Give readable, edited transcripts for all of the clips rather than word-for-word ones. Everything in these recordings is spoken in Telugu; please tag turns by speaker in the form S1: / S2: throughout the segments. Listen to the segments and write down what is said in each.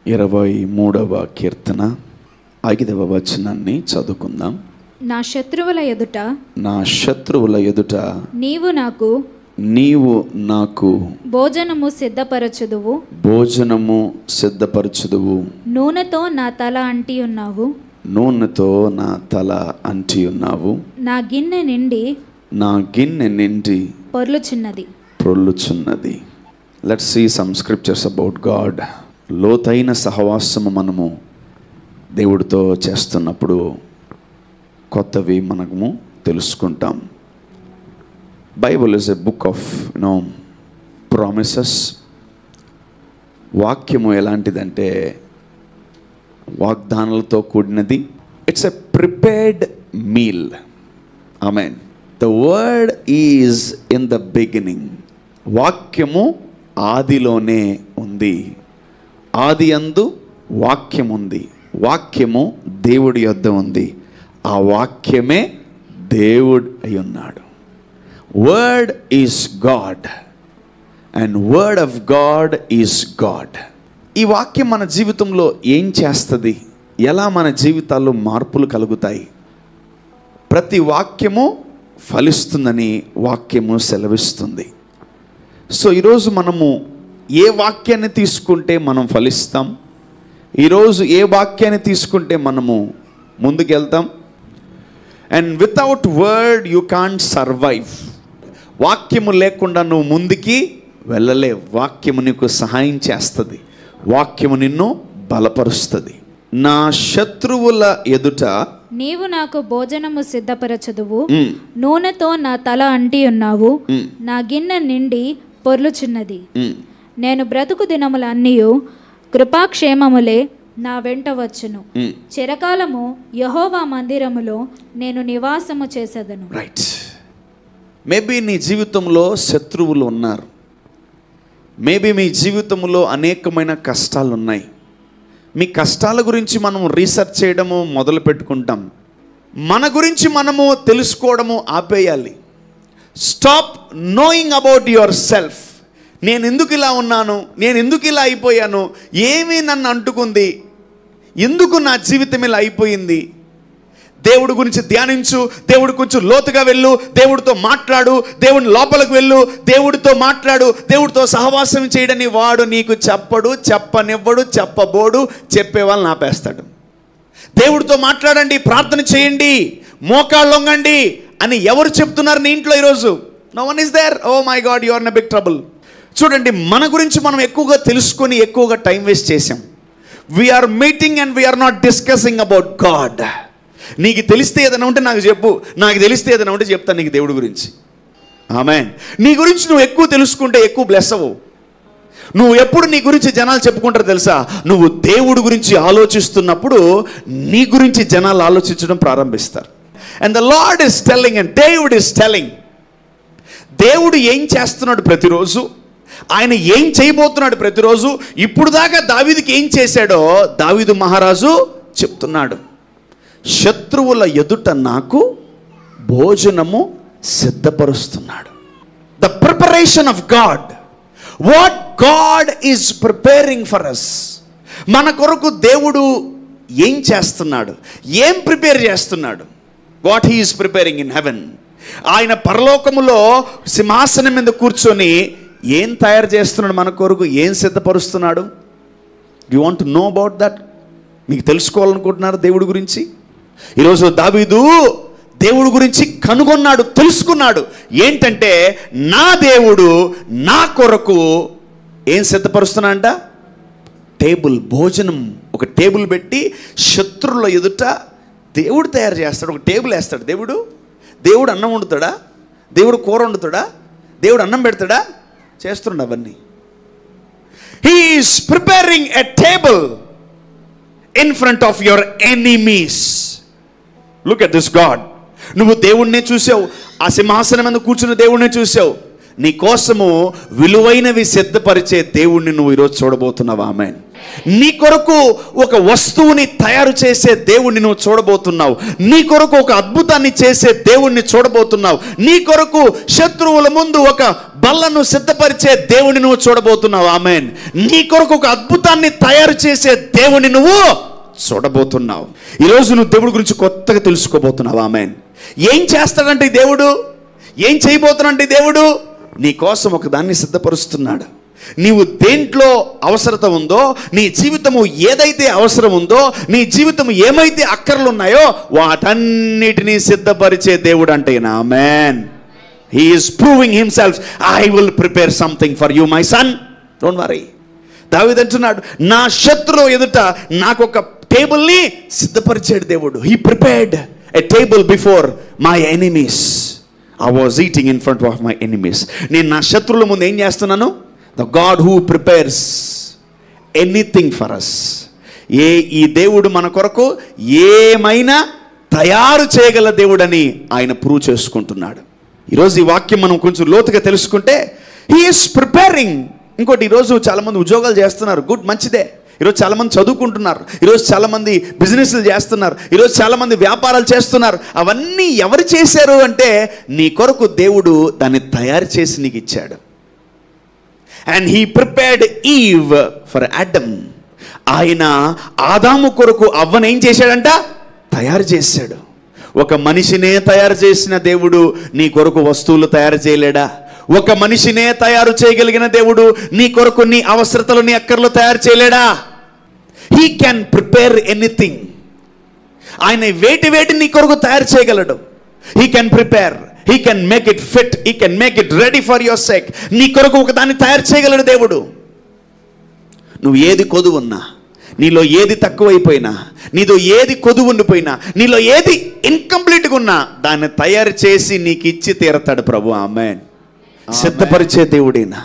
S1: 23వ కీర్తన 5వ వచనాన్ని చదువుకుందాం.
S2: నా శత్రువుల ఎదుట
S1: నీవు నాకు
S2: భోజనము సిద్ధపరచుదువు. నూనెతో నా తల అంటి ఉన్నావు. నా గిన్నె నిండి పొర్లుచున్నది.
S1: Let's see some scriptures about God. లోతైన సహవాసము మనము దేవుడితో చేస్తున్నప్పుడు కొత్తవి మనము తెలుసుకుంటాం. Bible is a book of promises. వాక్యము ఎలాంటిదంటే వాగ్దానాలతో కూడినది. It's a prepared meal. ఆమేన్. The word is in the beginning. వాక్యము ఆదిలోనే ఉంది. ఆది యందు వాక్యం ఉంది. వాక్యము దేవుడి యొద్ద ఉంది. ఆ వాక్యమే దేవుడు అయి ఉన్నాడు. Word is God and word of God is God. ఈ వాక్యం మన జీవితంలో ఏం చేస్తుంది? ఎలా మన జీవితాల్లో మార్పులు కలుగుతాయి? ప్రతి వాక్యము ఫలిస్తుందని వాక్యము సెలవిస్తుంది. సో ఈరోజు మనము ఏ వాక్యాన్ని తీసుకుంటే మనం ఫలిస్తాం, ఈరోజు ఏ వాక్యాన్ని తీసుకుంటే మనము ముందుకెళ్తాం. And without word you can't survive. వాక్యము లేకుండా నువ్వు ముందుకి వెళ్ళలేవు. వాక్యము నీకు సహాయం చేస్తుంది. వాక్యము నిన్ను బలపరుస్తుంది. నా శత్రువుల ఎదుట
S2: నీవు నాకు భోజనము సిద్ధపరచదువు. నూనెతో నా తల అంటి ఉన్నావు. నా గిన్నె నిండి పొర్లుచున్నది. నేను బ్రతుకు దినములన్నీయు కృపాక్షేమములే నా వెంట వచ్చును. చిరకాలము యెహోవా మందిరములో నేను నివాసము చేసేదను.
S1: రైట్. మేబీ నీ జీవితంలో శత్రువులు ఉన్నారు. మేబీ మీ జీవితంలో అనేకమైన కష్టాలు ఉన్నాయి. మీ కష్టాల గురించి మనం రీసెర్చ్ చేయడము మొదలు పెట్టుకుంటాం. మన గురించి మనము తెలుసుకోవడము ఆపేయాలి. Stop knowing about your self. నేను ఎందుకు ఇలా ఉన్నాను, నేను ఎందుకు ఇలా అయిపోయాను, ఏమీ నన్ను అంటుకుంది, ఎందుకు నా జీవితం ఇలా అయిపోయింది? దేవుడి గురించి ధ్యానించు. దేవుడి కొంచెం లోతుగా వెళ్ళు. దేవుడితో మాట్లాడు. దేవుని లోపలికి వెళ్ళు. దేవుడితో మాట్లాడు. దేవుడితో సహవాసం చేయడని వాడు నీకు చెప్పడు, చెప్పనివ్వడు, చెప్పబోడు. చెప్పే వాళ్ళని ఆపేస్తాడు. దేవుడితో మాట్లాడండి, ప్రార్థన చేయండి, మోకాళ్ళు లొంగండి అని ఎవరు చెప్తున్నారు నీ ఇంట్లో ఈరోజు? No one is there. Oh my God, you are in a big trouble. చూడండి, మన గురించి మనం ఎక్కువగా తెలుసుకొని ఎక్కువగా టైం వేస్ట్ చేసాం. We're meeting and we're not discussing about God. నీకు తెలిస్తే ఏదైనా ఉంటే నాకు చెప్పు, నాకు తెలిస్తే ఏదైనా ఉంటే చెప్తాను నీకు దేవుడి గురించి. ఆమేన్. నీ గురించి నువ్వు ఎక్కువ తెలుసుకుంటే ఎక్కువ బ్లెస్ అవ్వవు. నువ్వు ఎప్పుడు నీ గురించి జనాలు చెప్పుకుంటారు తెలుసా? నువ్వు దేవుడి గురించి ఆలోచిస్తున్నప్పుడు నీ గురించి జనాలు ఆలోచించడం ప్రారంభిస్తారు. And the lord is telling and David is telling. దేవుడు ఏం చేస్తున్నాడు ప్రతిరోజు, ఆయన ఏం చేయబోతున్నాడు ప్రతిరోజు. ఇప్పుడు దాకా దావీదుకి ఏం చేశాడో దావీదు మహారాజు చెప్తున్నాడు. శత్రువుల ఎదుట నాకు భోజనము సిద్ధపరుస్తున్నాడు. The preparation of God. What God is preparing for us. మన కొరకు దేవుడు ఏం చేస్తున్నాడు, ఏం ప్రిపేర్ చేస్తున్నాడు? What he is preparing in heaven. ఆయన పరలోకములో సింహాసనం మీద కూర్చొని ఏం తయారు చేస్తున్నాడు మన కొరకు, ఏం సిద్ధపరుస్తున్నాడు? You want to know about that? మీకు తెలుసుకోవాలనుకుంటున్నారు దేవుడి గురించి? ఈరోజు దావీదు దేవుడి గురించి కనుగొన్నాడు, తెలుసుకున్నాడు. ఏంటంటే నా దేవుడు నా కొరకు ఏం సిద్ధపరుస్తున్నాడంట? టేబుల్, భోజనం. ఒక టేబుల్ పెట్టి శత్రువుల ఎదుట దేవుడు తయారు చేస్తాడు. ఒక టేబుల్ వేస్తాడు దేవుడు. దేవుడు అన్నం వండుతాడా? దేవుడు కూర వండుతాడా? దేవుడు అన్నం పెడతాడా? చేస్తున్నాడు అవన్నీ. He is preparing a table in front of your enemies. Look at this God. నువ్వు దేవుణ్ణే చూసావు, ఆ సింహాసనం మీద కూర్చున్న దేవుణ్ణే చూసావు. నీ కోసము విలువైనవి సిద్ధపరిచే దేవుణ్ణి నువ్వు ఈరోజు చూడబోతున్నావు. ఆమేన్. నీ కొరకు ఒక వస్తువుని తయారు చేసే దేవుణ్ణి నువ్వు చూడబోతున్నావు. నీ కొరకు ఒక అద్భుతాన్ని చేసే దేవుణ్ణి చూడబోతున్నావు. నీ కొరకు శత్రువుల ముందు ఒక బల్లను సిద్ధపరిచే దేవుణ్ణి నువ్వు చూడబోతున్నావు. ఆమేన్. నీ కొరకు ఒక అద్భుతాన్ని తయారు చేసే దేవుణ్ణి నువ్వు చూడబోతున్నావు. ఈరోజు నువ్వు దేవుడి గురించి కొత్తగా తెలుసుకోబోతున్నావు. ఆమేన్. ఏం చేస్తాడంటే దేవుడు, ఏం చేయబోతున్నాడంటే దేవుడు నీ కోసం ఒక దాన్ని సిద్ధపరుస్తున్నాడు. నీవు దేంట్లో అవసరత ఉందో, నీ జీవితము ఏదైతే అవసరం ఉందో, నీ జీవితం ఏమైతే అక్కర్లు ఉన్నాయో వాటన్నిటినీ సిద్ధపరిచే దేవుడు అంటే. ఆమేన్. He is proving himself. I will prepare something for you my son, don't worry. Daveedu అంటున్నాడు, నా శత్రువు ఎదుట నాకు ఒక టేబుల్ని సిద్ధపరిచాడు దేవుడు. He prepared a table before my enemies. I was eating in front of my enemies. నేను నా శత్రువుల ముందు ఏం చేస్తున్నాను? The God who prepares anything for us. ఈ దేవుడు మన కొరకు ఏమైనా తయారు చేయగల దేవుడని ఆయన ప్రూవ్ చేసుకుంటున్నాడు. ఈరోజు ఈ వాక్యం మనం కొంచెం లోతుగా తెలుసుకుంటే, He is preparing. ఇంకోటి, ఈరోజు చాలామంది ఉద్యోగాలు చేస్తున్నారు, గుడ్, మంచిదే. ఈరోజు చాలామంది చదువుకుంటున్నారు, ఈరోజు చాలామంది బిజినెస్లు చేస్తున్నారు, ఈరోజు చాలామంది వ్యాపారాలు చేస్తున్నారు. అవన్నీ ఎవరు చేశారు అంటే నీ కొరకు దేవుడు దాన్ని తయారు చేసి నీకు ఇచ్చాడు. And he prepared eve for Adam. ఆయన ఆదాము కొరకు అవ్వను ఏం చేశాడంట? తయారు చేశాడు. ఒక మనిషినే తయారు చేసిన దేవుడు నీ కొరకు వస్తువులు తయారు చేయలేడా? ఒక మనిషినే తయారు చేయగలిగిన దేవుడు నీ కొరకు నీ అవసరతలు, నీ అక్కర్లు తయారు చేయలేడా? He can prepare anything. ఆయన వేటి నీ కొరకు తయారు చేయగలడు. He can prepare. He can make it fit. He can make it ready for your sake. నీ కొరకు ఒక దాన్ని తయారు చేయగలడు దేవుడు. నువ్వు ఏది కొదువు ఉన్నా, నీలో ఏది తక్కువైపోయినా, నీలో ఏది కొదువు ఉండిపోయినా, నీలో ఏది ఇన్కంప్లీట్గా ఉన్నా దాన్ని తయారు చేసి నీకు ఇచ్చి తీరతాడు ప్రభు. ఆమేన్. సిద్ధపరిచే దేవుడేనా,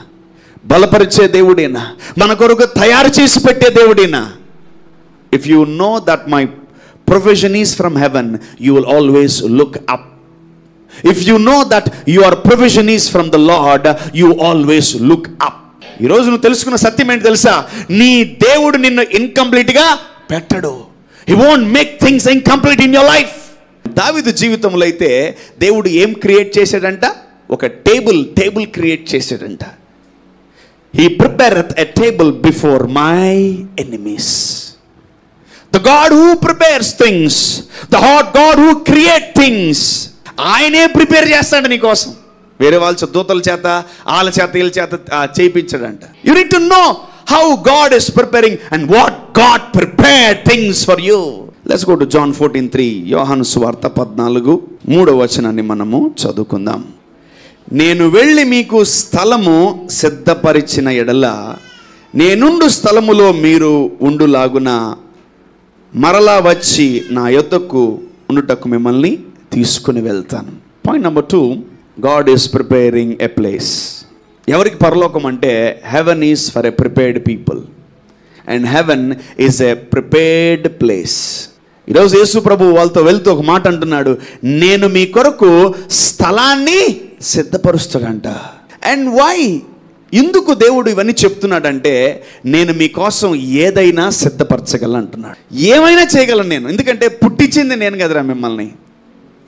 S1: బలపరిచే దేవుడేనా, మన కొరకు తయారు చేసి పెట్టే దేవుడేనా. If you know that my provision is from heaven, you will always look up. If you know that your provision is from the Lord, you always look up. ఈ రోజు నువ్వు తెలుసుకున్న సత్యం ఏంటి తెలుసా? నీ దేవుడు నిన్ను ఇన్కంప్లీట్గా పెట్టడు. He won't make things incomplete in your life. దావీదు జీవితంలో అయితే దేవుడు ఏం క్రియేట్ చేశాడంట? ఒక టేబుల్ క్రియేట్ చేశాడంట. He prepareth a table before my enemies. The God who prepares things, the God who creates things, ఆయనే ప్రిపేర్ చేస్తాడు నీ కోసం. వేరే వాళ్ళ దూతల చేత, వాళ్ళ చేత, వీళ్ళ చేత చేయించాడంట. You need to know how God is preparing and what God prepared things for you. Let's go to John 14:3. యోహాను సువార్త 14:3 మనము చదువుకుందాం. నేను వెళ్ళి మీకు స్థలము సిద్ధపరిచిన ఎడల నేనుండు స్థలములో మీరు ఉండులాగున మరలా వచ్చి నా యొద్దకు ఉండుటకు మిమ్మల్ని తీసుకుని వెళ్తాను. Point number 2, God is preparing a place. ఎవరికి పరలోకం అంటే, heaven is for a prepared people and heaven is a prepared place. ఈరోజు యేసు ప్రభు వాళ్ళతో వెళ్తూ ఒక మాట అంటున్నాడు, నేను మీ కొరకు స్థలాన్ని సిద్ధపరుస్తాడంట. అండ్ వై, ఎందుకు దేవుడు ఇవన్నీ చెప్తున్నాడంటే, నేను మీకోసం ఏదైనా సిద్ధపరచగలను అంటున్నాడు. ఏమైనా చేయగలను నేను, ఎందుకంటే పుట్టించింది నేను కదరా మిమ్మల్ని.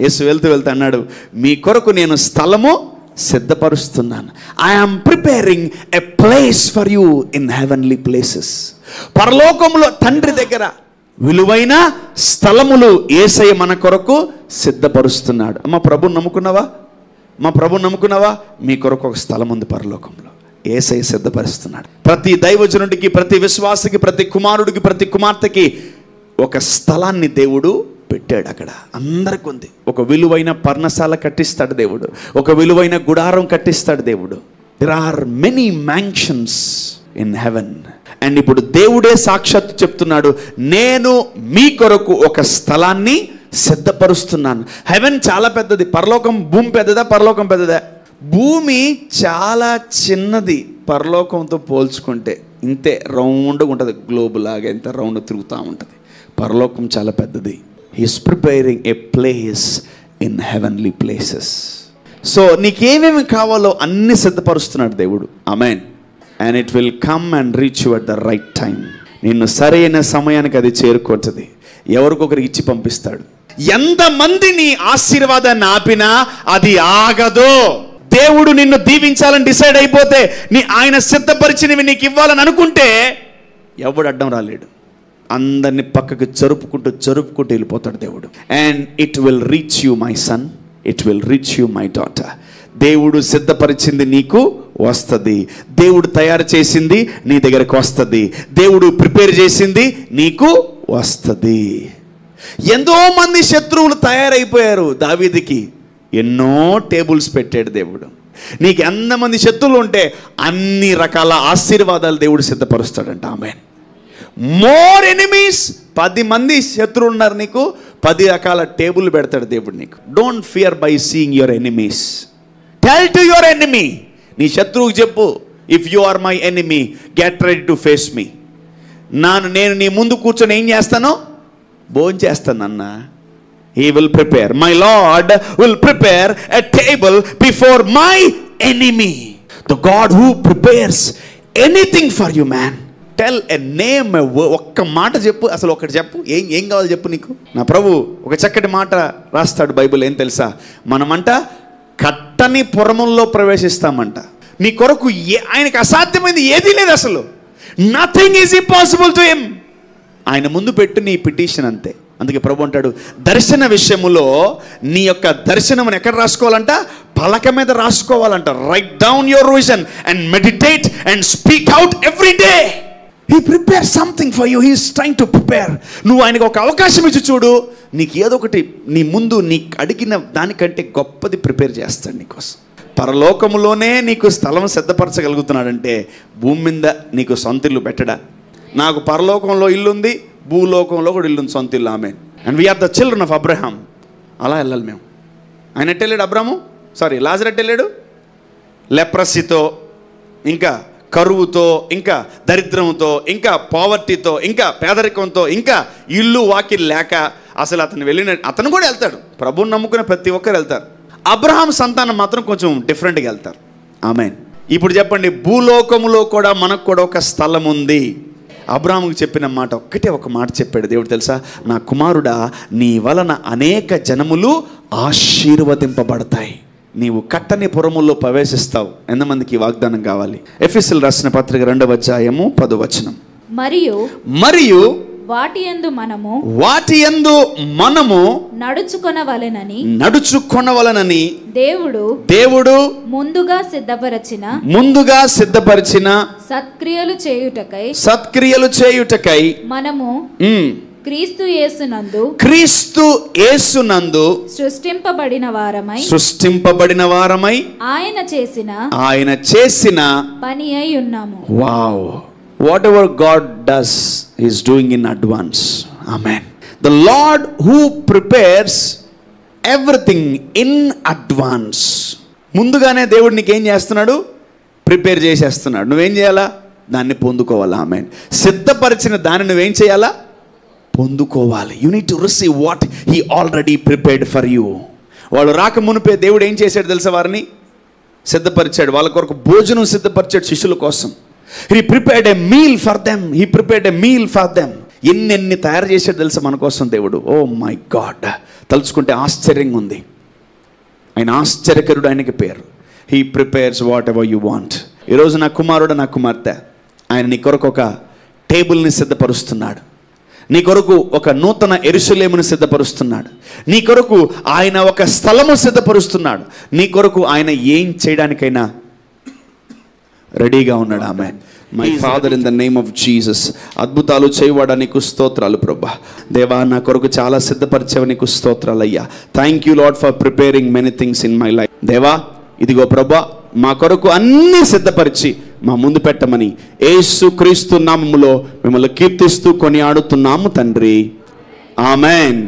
S1: యేసు వెళ్తూ అన్నాడు, మీ కొరకు నేను స్థలము సిద్ధపరుస్తున్నాను. I'm preparing a place for you in heavenly places. పరలోకంలో తండ్రి దగ్గర విలువైన స్థలములు యేసయ్య మన కొరకు సిద్ధపరుస్తున్నాడు. మా ప్రభుని నమ్ముకున్నావా? మా ప్రభుని నమ్ముకున్నావా? మీ కొరకు ఒక స్థలం ఉంది పరలోకంలో, యేసయ్య సిద్ధపరుస్తున్నాడు. ప్రతి దైవజనుడికి, ప్రతి విశ్వాసకి, ప్రతి కుమారుడికి, ప్రతి కుమార్తెకి ఒక స్థలాన్ని దేవుడు పెట్టాడు. అక్కడ అందరికి ఉంది. ఒక విలువైన పర్ణశాల కట్టిస్తాడు దేవుడు, ఒక విలువైన గుడారం కట్టిస్తాడు దేవుడు. There are many mansions in heaven. And ఇప్పుడు దేవుడే సాక్షాత్తు చెప్తున్నాడు, నేను మీ కొరకు ఒక స్థలాన్ని సిద్ధపరుస్తున్నాను. హెవెన్ చాలా పెద్దది. పరలోకం, భూమి పెద్దదా? పరలోకం పెద్దదా? భూమి చాలా చిన్నది పరలోకంతో పోల్చుకుంటే. ఇంతే రౌండ్గా ఉంటుంది, గ్లోబ్ లాగా ఇంత రౌండ్ తిరుగుతూ ఉంటుంది. పరలోకం చాలా పెద్దది. He is preparing a place in heavenly places. So నీకేమేమి కావాలో అన్ని సిద్ధపరుస్తున్నాడు దేవుడు. ఆమేన్. And it will come and reach you at the right time. నిన్ను సరైన సమయానికి అది చేరుకుంటుంది. ఎవరికొకరికి ఇచ్చి పంపిస్తాడు. ఎంతమంది నీ ఆశీర్వాదాన్ని ఆపినా అది ఆగదు. దేవుడు నిన్ను దీవించాలని డిసైడ్ అయిపోతే, ఆయన సిద్ధపరిచినవి నీకు ఇవ్వాలని అనుకుంటే ఎవడు అడ్డం రాలేడు. అందరిని పక్కకు జరుపుకుంటూ వెళ్ళిపోతాడు దేవుడు. And it will reach you my sun, it will reach you my daughter. దేవుడు సిద్ధపరిచింది నీకు వస్తుంది. దేవుడు తయారు చేసింది నీ దగ్గరకు వస్తుంది. దేవుడు ప్రిపేర్ చేసింది నీకు వస్తుంది. ఎంతో మంది శత్రువులు తయారైపోయారు. దావీదుకి ఎన్నో టేబుల్స్ పెట్టాడు దేవుడు. నీకు ఎంతమంది శత్రువులు ఉంటే అన్ని రకాల ఆశీర్వాదాలు దేవుడు సిద్ధపరుస్తాడంట. ఆమేన్. మోర్ ఎనిమీస్, 10 మంది శత్రువులు ఉన్నారు నీకు, 10 రకాల టేబుల్ పెడతాడు దేవుడు నీకు. Don't fear by seeing your enemies. Tell to your enemy, నీ శత్రువుకి చెప్పు, if you are my enemy get ready to face me. నేను నీ ముందు కూర్చొని ఏం చేస్తాను? భోజనం చేస్తాను అన్న. He will prepare. My Lord will prepare a table before my enemy. The God who prepares anything for you, man. Tell a name, ఒక్క మాట చెప్పు. అసలు ఒకటి చెప్పు. ఏం కావాలి చెప్పు నీకు. నా ప్రభు ఒక చక్కటి మాట రాస్తాడు బైబిల్. ఏం తెలుసా? మనమంట కట్టని పురముల్లో ప్రవేశిస్తామంట. నీ కొరకు ఆయనకు అసాధ్యమైంది ఏదీ లేదు అసలు. Nothing is impossible to him. ఆయన ముందు పెట్టు నీ పిటిషన్ అంతే. అందుకే ప్రభు అంటాడు, దర్శన విషయములో నీ యొక్క దర్శనమును ఎక్కడ రాసుకోవాలంట? పలక మీద రాసుకోవాలంట. Write down your vision and meditate and speak out every day. He prepare something for you. He is trying to prepare. నువ్వు ఆయనకు ఒక అవకాశం ఇచ్చి చూడు, నీకు ఏదో ఒకటి నీ ముందు నీకు అడిగిన దానికంటే గొప్పది ప్రిపేర్ చేస్తాడు నీకోసం. పరలోకములోనే నీకు స్థలం సిద్ధపరచగలుగుతున్నాడంటే భూమి మీద నీకు సొంత ఇల్లు పెట్టడా? నాకు పరలోకంలో ఇల్లు ఉంది, భూలోకంలో కూడా ఇల్లు ఉంది, సొంత ఇల్లు. Amen. And we're the children of Abraham. అలా వెళ్ళాలి మేము. ఆయన ఎట్టు వెళ్ళాడు? లాజరు ఎట్టు వెళ్ళాడు? లెప్రసీతో, ఇంకా కరువుతో, ఇంకా దరిద్రంతో, ఇంకా పావర్టీతో, ఇంకా పేదరికంతో, ఇంకా ఇల్లు వాకిల్ లేక అసలు అతను కూడా వెళ్తాడు. ప్రభువుని నమ్ముకునే ప్రతి ఒక్కరు వెళ్తారు. అబ్రహాం సంతానం మాత్రం కొంచెం డిఫరెంట్గా వెళ్తారు. ఆమెన్. ఇప్పుడు చెప్పండి, భూలోకములో కూడా మనకు కూడా ఒక స్థలం ఉంది. అబ్రహాముకు చెప్పిన మాట ఒక మాట చెప్పాడు దేవుడు తెలుసా? నా కుమారుడా, నీ వలన అనేక జనములు ఆశీర్వదింపబడతాయి. నీవు కట్టని పురముల్లో ప్రవేశిస్తావు. ఎంతమందికి వాగ్దానం కావాలి? ఎఫెసీయులకు రాసిన పత్రిక 2వ అధ్యాయము 10వ వచనం. మరియు
S2: వాటి యందు మనము నడుచుకొనవలెనని దేవుడు ముందుగా సిద్ధపరిచిన సత్క్రియలు చేయుటకై మనము క్రీస్తు యేసునందు సృష్టింపబడిన వారమై ఆయన చేసిన పని అయి ఉన్నాము. Wow. Whatever God does, He is doing in advance. Amen. The Lord who prepares everything in advance. ముందుగానే దేవుడు నీకేం చేస్తున్నాడు? ప్రిపేర్ చేసేస్తున్నాడు. నువ్వేం చేయాలా? దాన్ని పొందుకోవాలా. ఆమెన్. సిద్ధపరిచిన దాన్ని నువ్వేం చేయాలా? పొందుకోవాలి. You need to receive what he already prepared for you. వాళ్ళు రాక మునిపే దేవుడు ఏం చేశాడు తెలుసా? వారిని సిద్ధపరిచాడు. వాళ్ళ కొరకు భోజనం సిద్ధపరిచాడు శిష్యుల కోసం. He prepared a meal for them. ఎన్ని తయారు చేశాడు తెలుసా మన కోసం దేవుడు. ఓ మై గాడ్, తలుచుకుంటే ఆశ్చర్యంగా ఉంది. ఆయన ఆశ్చర్యకరుడు, ఆయనకి పేరు. He prepares what ever you want. ఈరోజు నా కుమారుడు, నా కుమార్తె, ఆయన నీ కొరకు ఒక టేబుల్ని సిద్ధపరుస్తున్నాడు. నీ కొరకు ఒక నూతన యెరూషలేమును సిద్ధపరుస్తున్నాడు. నీ కొరకు ఆయన ఒక స్థలము సిద్ధపరుస్తున్నాడు. నీ కొరకు ఆయన ఏం చేయడానికైనా రెడీగా ఉన్నాడు. ఆమేన్. My father, in the name of Jesus, అద్భుతాలు చేయవాడా నీకు స్తోత్రాలు ప్రభా. దేవా, నా కొరకు చాలా సిద్ధపరిచేవ నీకు స్తోత్రాలు అయ్యా. Thank you lord for preparing many things in my life. దేవా, ఇదిగో ప్రభా, మా కొరకు అన్నీ సిద్ధపరిచి మా ముందు పెట్టమని యేసు క్రీస్తు నామములో మిమ్మల్ని కీర్తిస్తూ కొనియాడుతున్నాము తండ్రి. ఆమేన్.